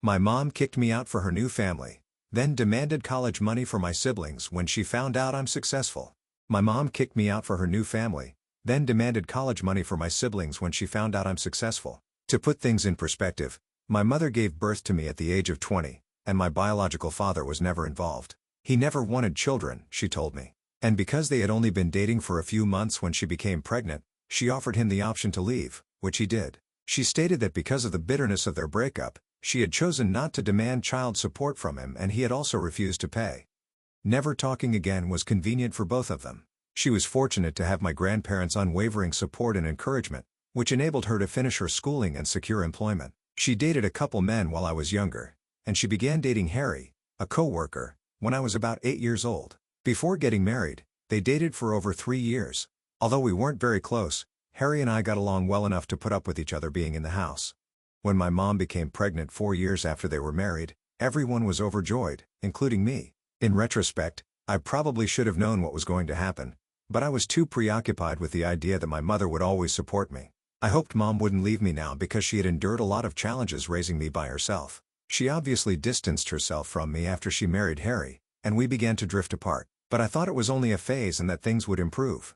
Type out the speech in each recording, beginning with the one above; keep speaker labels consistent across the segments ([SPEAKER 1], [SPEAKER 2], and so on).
[SPEAKER 1] My mom kicked me out for her new family, then demanded college money for my siblings when she found out I'm successful. My mom kicked me out for her new family, then demanded college money for my siblings when she found out I'm successful. To put things in perspective, my mother gave birth to me at the age of 20, and my biological father was never involved. He never wanted children, she told me. And because they had only been dating for a few months when she became pregnant, she offered him the option to leave, which he did. She stated that because of the bitterness of their breakup, she had chosen not to demand child support from him and he had also refused to pay. Never talking again was convenient for both of them. She was fortunate to have my grandparents' unwavering support and encouragement, which enabled her to finish her schooling and secure employment. She dated a couple men while I was younger, and she began dating Harry, a co-worker, when I was about 8 years old. Before getting married, they dated for over 3 years. Although we weren't very close, Harry and I got along well enough to put up with each other being in the house. When my mom became pregnant 4 years after they were married, everyone was overjoyed, including me. In retrospect, I probably should have known what was going to happen, but I was too preoccupied with the idea that my mother would always support me. I hoped mom wouldn't leave me now because she had endured a lot of challenges raising me by herself. She obviously distanced herself from me after she married Harry, and we began to drift apart, but I thought it was only a phase and that things would improve.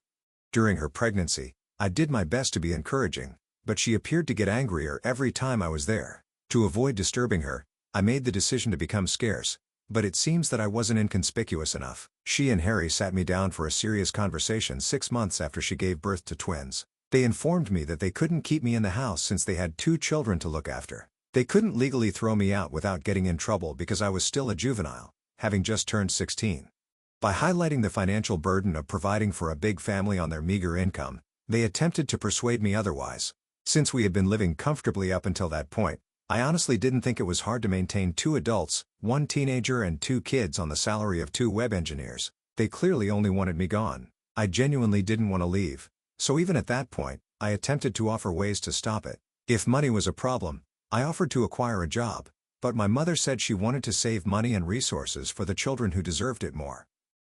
[SPEAKER 1] During her pregnancy, I did my best to be encouraging, but she appeared to get angrier every time I was there. To avoid disturbing her, I made the decision to become scarce, but it seems that I wasn't inconspicuous enough. She and Harry sat me down for a serious conversation 6 months after she gave birth to twins. They informed me that they couldn't keep me in the house since they had 2 children to look after. They couldn't legally throw me out without getting in trouble because I was still a juvenile, having just turned 16. By highlighting the financial burden of providing for a big family on their meager income, they attempted to persuade me otherwise. Since we had been living comfortably up until that point, I honestly didn't think it was hard to maintain 2 adults, 1 teenager and 2 kids on the salary of 2 web engineers. They clearly only wanted me gone. I genuinely didn't want to leave. So even at that point, I attempted to offer ways to stop it. If money was a problem, I offered to acquire a job, but my mother said she wanted to save money and resources for the children who deserved it more.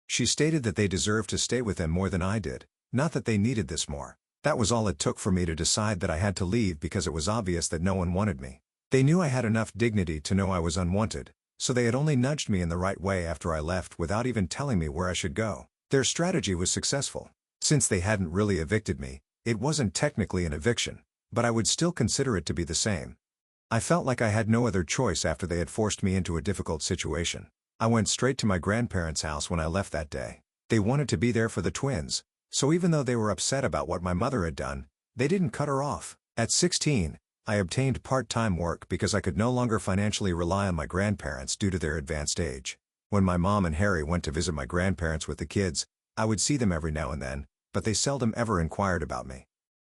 [SPEAKER 1] She stated that they deserved to stay with them more than I did, not that they needed this more. That was all it took for me to decide that I had to leave because it was obvious that no one wanted me. They knew I had enough dignity to know I was unwanted, so they had only nudged me in the right way after I left without even telling me where I should go. Their strategy was successful. Since they hadn't really evicted me, it wasn't technically an eviction, but I would still consider it to be the same. I felt like I had no other choice after they had forced me into a difficult situation. I went straight to my grandparents' house when I left that day. They wanted to be there for the twins, so even though they were upset about what my mother had done, they didn't cut her off. At 16, I obtained part-time work because I could no longer financially rely on my grandparents due to their advanced age. When my mom and Harry went to visit my grandparents with the kids, I would see them every now and then, but they seldom ever inquired about me.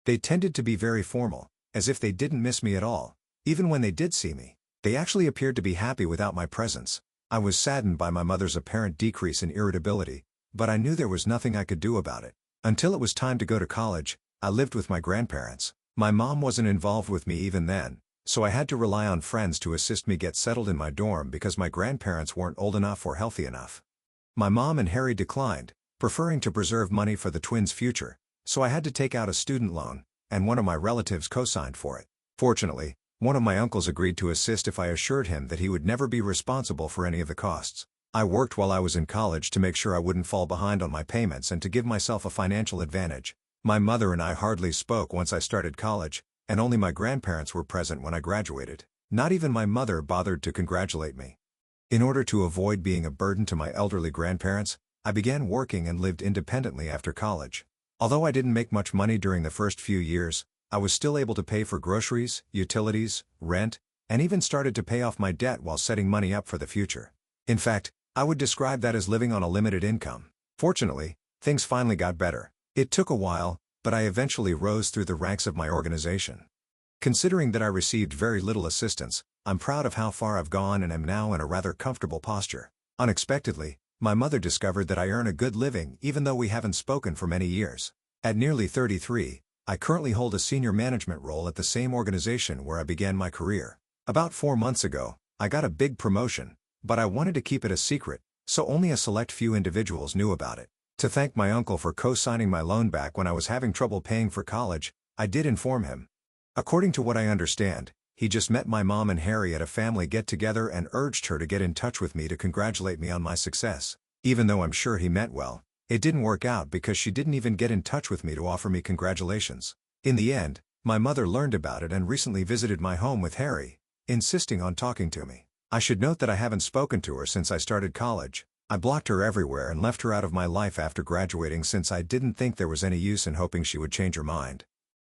[SPEAKER 1] They tended to be very formal, as if they didn't miss me at all. Even when they did see me, they actually appeared to be happy without my presence. I was saddened by my mother's apparent decrease in irritability, but I knew there was nothing I could do about it. Until it was time to go to college, I lived with my grandparents. My mom wasn't involved with me even then, so I had to rely on friends to assist me get settled in my dorm because my grandparents weren't old enough or healthy enough. My mom and Harry declined, preferring to preserve money for the twins' future, so I had to take out a student loan, and one of my relatives co-signed for it. Fortunately, one of my uncles agreed to assist if I assured him that he would never be responsible for any of the costs. I worked while I was in college to make sure I wouldn't fall behind on my payments and to give myself a financial advantage. My mother and I hardly spoke once I started college, and only my grandparents were present when I graduated. Not even my mother bothered to congratulate me. In order to avoid being a burden to my elderly grandparents, I began working and lived independently after college. Although I didn't make much money during the first few years, I was still able to pay for groceries, utilities, rent, and even started to pay off my debt while setting money up for the future. In fact, I would describe that as living on a limited income. Fortunately, things finally got better. It took a while, but I eventually rose through the ranks of my organization. Considering that I received very little assistance, I'm proud of how far I've gone and am now in a rather comfortable posture. Unexpectedly, my mother discovered that I earn a good living even though we haven't spoken for many years. At nearly 33, I currently hold a senior management role at the same organization where I began my career. About 4 months ago, I got a big promotion, but I wanted to keep it a secret, so only a select few individuals knew about it. To thank my uncle for co-signing my loan back when I was having trouble paying for college, I did inform him. According to what I understand, He just met my mom and Harry at a family get-together and urged her to get in touch with me to congratulate me on my success. Even though I'm sure he meant well, it didn't work out because she didn't even get in touch with me to offer me congratulations. In the end, my mother learned about it and recently visited my home with Harry, insisting on talking to me. I should note that I haven't spoken to her since I started college. I blocked her everywhere and left her out of my life after graduating since I didn't think there was any use in hoping she would change her mind.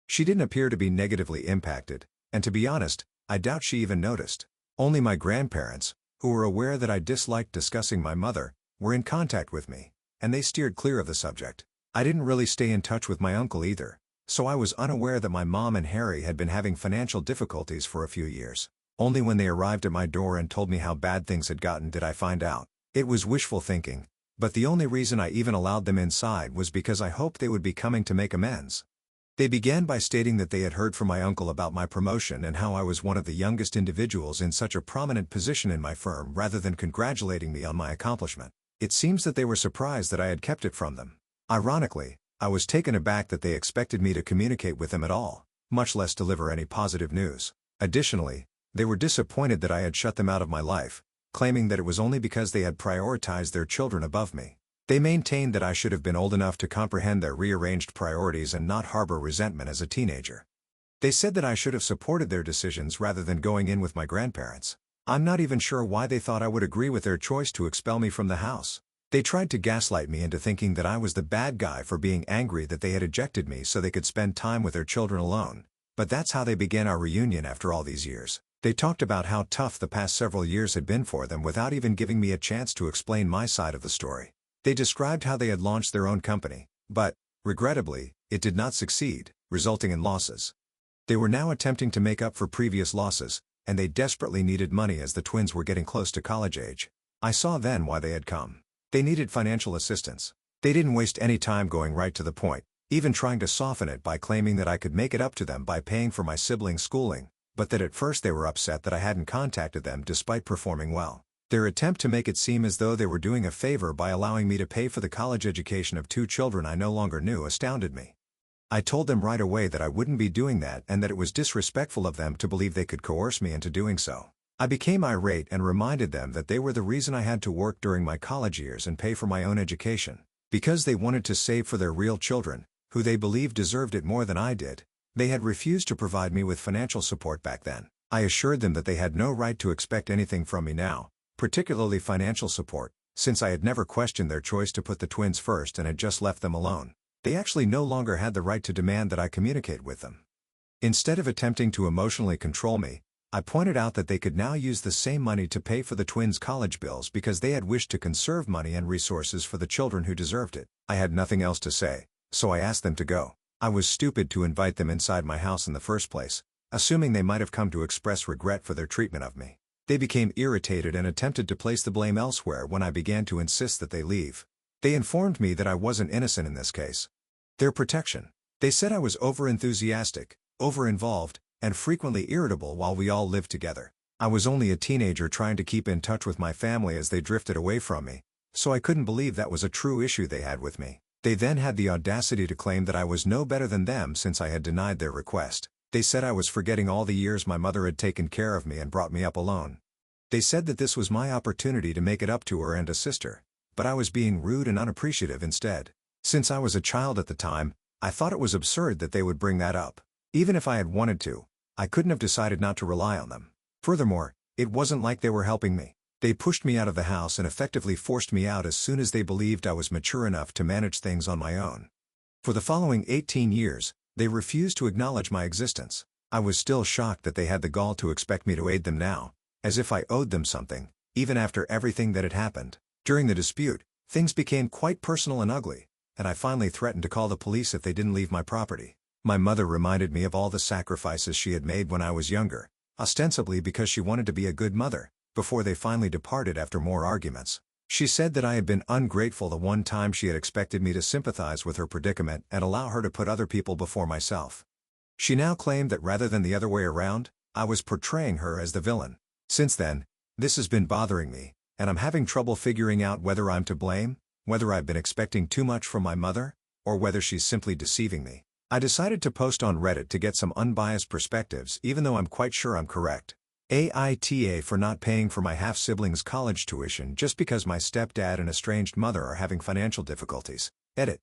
[SPEAKER 1] She didn't appear to be negatively impacted, and to be honest, I doubt she even noticed. Only my grandparents, who were aware that I disliked discussing my mother, were in contact with me, and they steered clear of the subject. I didn't really stay in touch with my uncle either, so I was unaware that my mom and Harry had been having financial difficulties for a few years. Only when they arrived at my door and told me how bad things had gotten did I find out. It was wishful thinking, but the only reason I even allowed them inside was because I hoped they would be coming to make amends. They began by stating that they had heard from my uncle about my promotion and how I was one of the youngest individuals in such a prominent position in my firm rather than congratulating me on my accomplishment. It seems that they were surprised that I had kept it from them. Ironically, I was taken aback that they expected me to communicate with them at all, much less deliver any positive news. Additionally, they were disappointed that I had shut them out of my life, claiming that it was only because they had prioritized their children above me. They maintained that I should have been old enough to comprehend their rearranged priorities and not harbor resentment as a teenager. They said that I should have supported their decisions rather than going in with my grandparents. I'm not even sure why they thought I would agree with their choice to expel me from the house. They tried to gaslight me into thinking that I was the bad guy for being angry that they had ejected me so they could spend time with their children alone. But that's how they began our reunion after all these years. They talked about how tough the past several years had been for them without even giving me a chance to explain my side of the story. They described how they had launched their own company, but, regrettably, it did not succeed, resulting in losses. They were now attempting to make up for previous losses, and they desperately needed money as the twins were getting close to college age. I saw then why they had come. They needed financial assistance. They didn't waste any time going right to the point, even trying to soften it by claiming that I could make it up to them by paying for my siblings' schooling, but that at first they were upset that I hadn't contacted them despite performing well. Their attempt to make it seem as though they were doing a favor by allowing me to pay for the college education of 2 children I no longer knew astounded me. I told them right away that I wouldn't be doing that and that it was disrespectful of them to believe they could coerce me into doing so. I became irate and reminded them that they were the reason I had to work during my college years and pay for my own education. Because they wanted to save for their real children, who they believed deserved it more than I did, they had refused to provide me with financial support back then. I assured them that they had no right to expect anything from me now, particularly financial support, since I had never questioned their choice to put the twins first and had just left them alone. They actually no longer had the right to demand that I communicate with them. Instead of attempting to emotionally control me, I pointed out that they could now use the same money to pay for the twins' college bills because they had wished to conserve money and resources for the children who deserved it. I had nothing else to say, so I asked them to go. I was stupid to invite them inside my house in the first place, assuming they might have come to express regret for their treatment of me. They became irritated and attempted to place the blame elsewhere when I began to insist that they leave. They informed me that I wasn't innocent in this case. Their protection. They said I was overenthusiastic, over-involved, and frequently irritable while we all lived together. I was only a teenager trying to keep in touch with my family as they drifted away from me, so I couldn't believe that was a true issue they had with me. They then had the audacity to claim that I was no better than them since I had denied their request. They said I was forgetting all the years my mother had taken care of me and brought me up alone. They said that this was my opportunity to make it up to her and a sister, but I was being rude and unappreciative instead. Since I was a child at the time, I thought it was absurd that they would bring that up. Even if I had wanted to, I couldn't have decided not to rely on them. Furthermore, it wasn't like they were helping me. They pushed me out of the house and effectively forced me out as soon as they believed I was mature enough to manage things on my own. For the following 18 years, they refused to acknowledge my existence. I was still shocked that they had the gall to expect me to aid them now, as if I owed them something, even after everything that had happened. During the dispute, things became quite personal and ugly, and I finally threatened to call the police if they didn't leave my property. My mother reminded me of all the sacrifices she had made when I was younger, ostensibly because she wanted to be a good mother, before they finally departed after more arguments. She said that I had been ungrateful the one time she had expected me to sympathize with her predicament and allow her to put other people before myself. She now claimed that rather than the other way around, I was portraying her as the villain. Since then, this has been bothering me, and I'm having trouble figuring out whether I'm to blame, whether I've been expecting too much from my mother, or whether she's simply deceiving me. I decided to post on Reddit to get some unbiased perspectives even though I'm quite sure I'm correct. AITA for not paying for my half-sibling's college tuition just because my stepdad and estranged mother are having financial difficulties. Edit.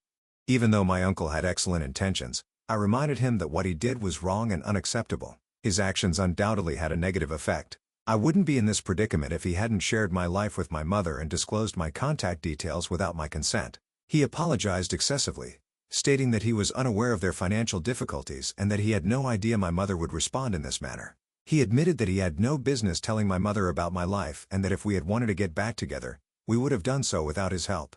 [SPEAKER 1] Even though my uncle had excellent intentions, I reminded him that what he did was wrong and unacceptable. His actions undoubtedly had a negative effect. I wouldn't be in this predicament if he hadn't shared my life with my mother and disclosed my contact details without my consent. He apologized excessively, stating that he was unaware of their financial difficulties and that he had no idea my mother would respond in this manner. He admitted that he had no business telling my mother about my life and that if we had wanted to get back together, we would have done so without his help.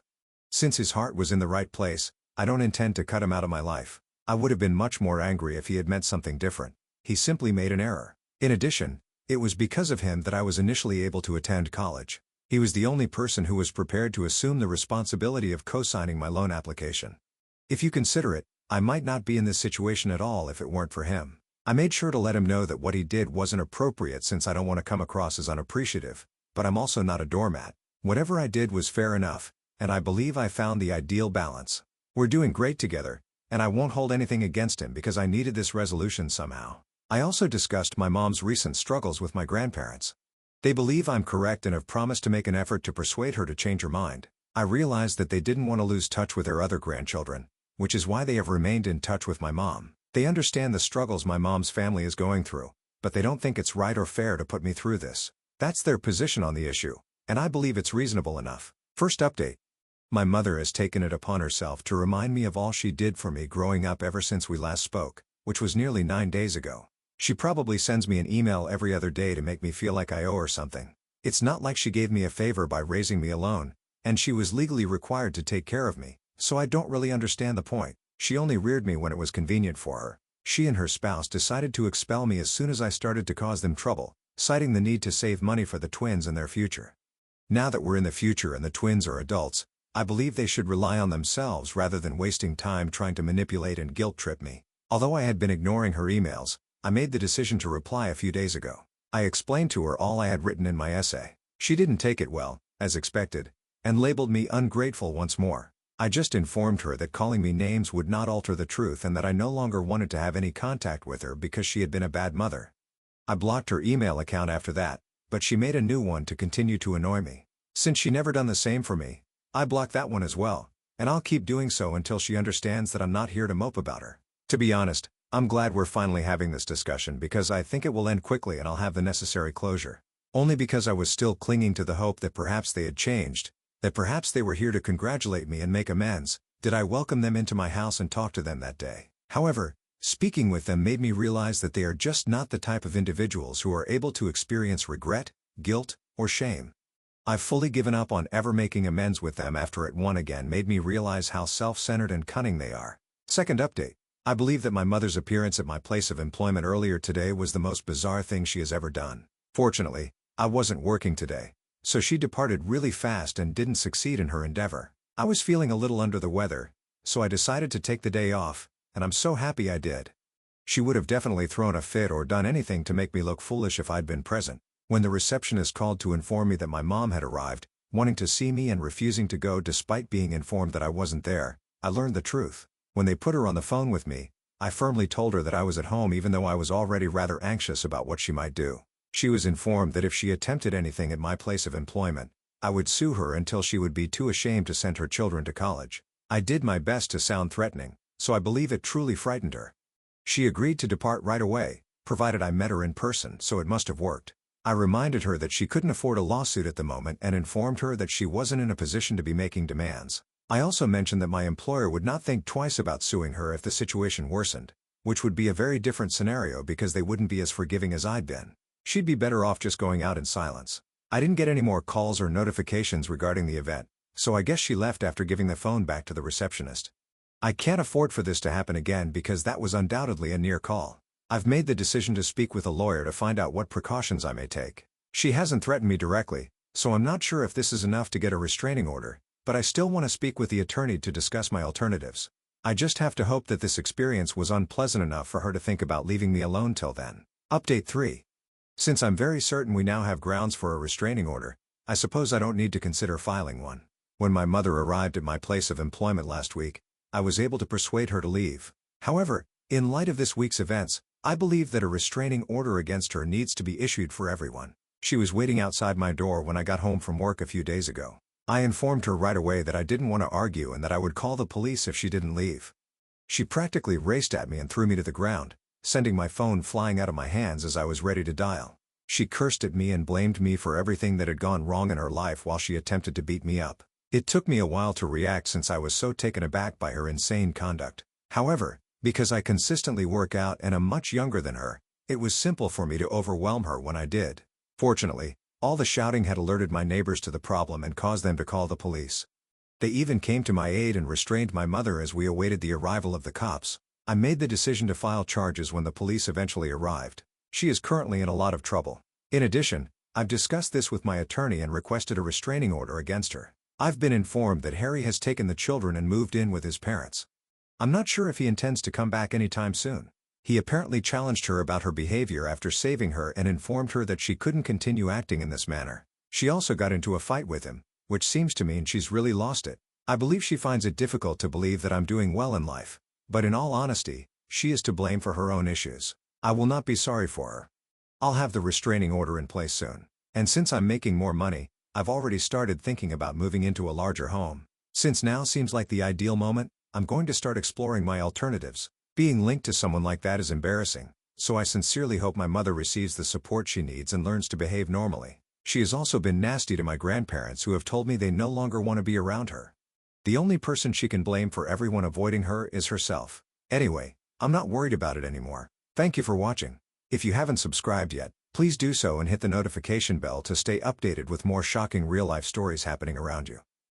[SPEAKER 1] Since his heart was in the right place, I don't intend to cut him out of my life. I would have been much more angry if he had meant something different. He simply made an error. In addition, it was because of him that I was initially able to attend college. He was the only person who was prepared to assume the responsibility of co-signing my loan application. If you consider it, I might not be in this situation at all if it weren't for him. I made sure to let him know that what he did wasn't appropriate since I don't want to come across as unappreciative, but I'm also not a doormat. Whatever I did was fair enough, and I believe I found the ideal balance. We're doing great together, and I won't hold anything against him because I needed this resolution somehow. I also discussed my mom's recent struggles with my grandparents. They believe I'm correct and have promised to make an effort to persuade her to change her mind. I realized that they didn't want to lose touch with their other grandchildren, which is why they have remained in touch with my mom. They understand the struggles my mom's family is going through, but they don't think it's right or fair to put me through this. That's their position on the issue, and I believe it's reasonable enough. First update. My mother has taken it upon herself to remind me of all she did for me growing up ever since we last spoke, which was nearly 9 days ago. She probably sends me an email every other day to make me feel like I owe her something. It's not like she gave me a favor by raising me alone, and she was legally required to take care of me, so I don't really understand the point. She only reared me when it was convenient for her. She and her spouse decided to expel me as soon as I started to cause them trouble, citing the need to save money for the twins and their future. Now that we're in the future and the twins are adults, I believe they should rely on themselves rather than wasting time trying to manipulate and guilt-trip me. Although I had been ignoring her emails, I made the decision to reply a few days ago. I explained to her all I had written in my essay. She didn't take it well, as expected, and labeled me ungrateful once more. I just informed her that calling me names would not alter the truth and that I no longer wanted to have any contact with her because she had been a bad mother. I blocked her email account after that, but she made a new one to continue to annoy me. Since she never done the same for me, I blocked that one as well, and I'll keep doing so until she understands that I'm not here to mope about her. To be honest, I'm glad we're finally having this discussion because I think it will end quickly and I'll have the necessary closure. Only because I was still clinging to the hope that perhaps they had changed, that perhaps they were here to congratulate me and make amends, did I welcome them into my house and talk to them that day. However, speaking with them made me realize that they are just not the type of individuals who are able to experience regret, guilt, or shame. I've fully given up on ever making amends with them after it once again made me realize how self-centered and cunning they are. Second update. I believe that my mother's appearance at my place of employment earlier today was the most bizarre thing she has ever done. Fortunately, I wasn't working today, so she departed really fast and didn't succeed in her endeavor. I was feeling a little under the weather, so I decided to take the day off, and I'm so happy I did. She would have definitely thrown a fit or done anything to make me look foolish if I'd been present. When the receptionist called to inform me that my mom had arrived, wanting to see me and refusing to go despite being informed that I wasn't there, I learned the truth. When they put her on the phone with me, I firmly told her that I was at home even though I was already rather anxious about what she might do. She was informed that if she attempted anything at my place of employment, I would sue her until she would be too ashamed to send her children to college. I did my best to sound threatening, so I believe it truly frightened her. She agreed to depart right away, provided I met her in person, so it must have worked. I reminded her that she couldn't afford a lawsuit at the moment and informed her that she wasn't in a position to be making demands. I also mentioned that my employer would not think twice about suing her if the situation worsened, which would be a very different scenario because they wouldn't be as forgiving as I'd been. She'd be better off just going out in silence. I didn't get any more calls or notifications regarding the event, so I guess she left after giving the phone back to the receptionist. I can't afford for this to happen again because that was undoubtedly a near call. I've made the decision to speak with a lawyer to find out what precautions I may take. She hasn't threatened me directly, so I'm not sure if this is enough to get a restraining order, but I still want to speak with the attorney to discuss my alternatives. I just have to hope that this experience was unpleasant enough for her to think about leaving me alone till then. Update 3. Since I'm very certain we now have grounds for a restraining order, I suppose I don't need to consider filing one. When my mother arrived at my place of employment last week, I was able to persuade her to leave. However, in light of this week's events, I believe that a restraining order against her needs to be issued for everyone. She was waiting outside my door when I got home from work a few days ago. I informed her right away that I didn't want to argue and that I would call the police if she didn't leave. She practically raced at me and threw me to the ground, sending my phone flying out of my hands as I was ready to dial. She cursed at me and blamed me for everything that had gone wrong in her life while she attempted to beat me up. It took me a while to react since I was so taken aback by her insane conduct. However, because I consistently work out and am much younger than her, it was simple for me to overwhelm her when I did. Fortunately, all the shouting had alerted my neighbors to the problem and caused them to call the police. They even came to my aid and restrained my mother as we awaited the arrival of the cops. I made the decision to file charges when the police eventually arrived. She is currently in a lot of trouble. In addition, I've discussed this with my attorney and requested a restraining order against her. I've been informed that Harry has taken the children and moved in with his parents. I'm not sure if he intends to come back anytime soon. He apparently challenged her about her behavior after saving her and informed her that she couldn't continue acting in this manner. She also got into a fight with him, which seems to mean she's really lost it. I believe she finds it difficult to believe that I'm doing well in life. But in all honesty, she is to blame for her own issues. I will not be sorry for her. I'll have the restraining order in place soon. And since I'm making more money, I've already started thinking about moving into a larger home. Since now seems like the ideal moment, I'm going to start exploring my alternatives. Being linked to someone like that is embarrassing, so I sincerely hope my mother receives the support she needs and learns to behave normally. She has also been nasty to my grandparents who have told me they no longer want to be around her. The only person she can blame for everyone avoiding her is herself. Anyway, I'm not worried about it anymore. Thank you for watching. If you haven't subscribed yet, please do so and hit the notification bell to stay updated with more shocking real-life stories happening around you.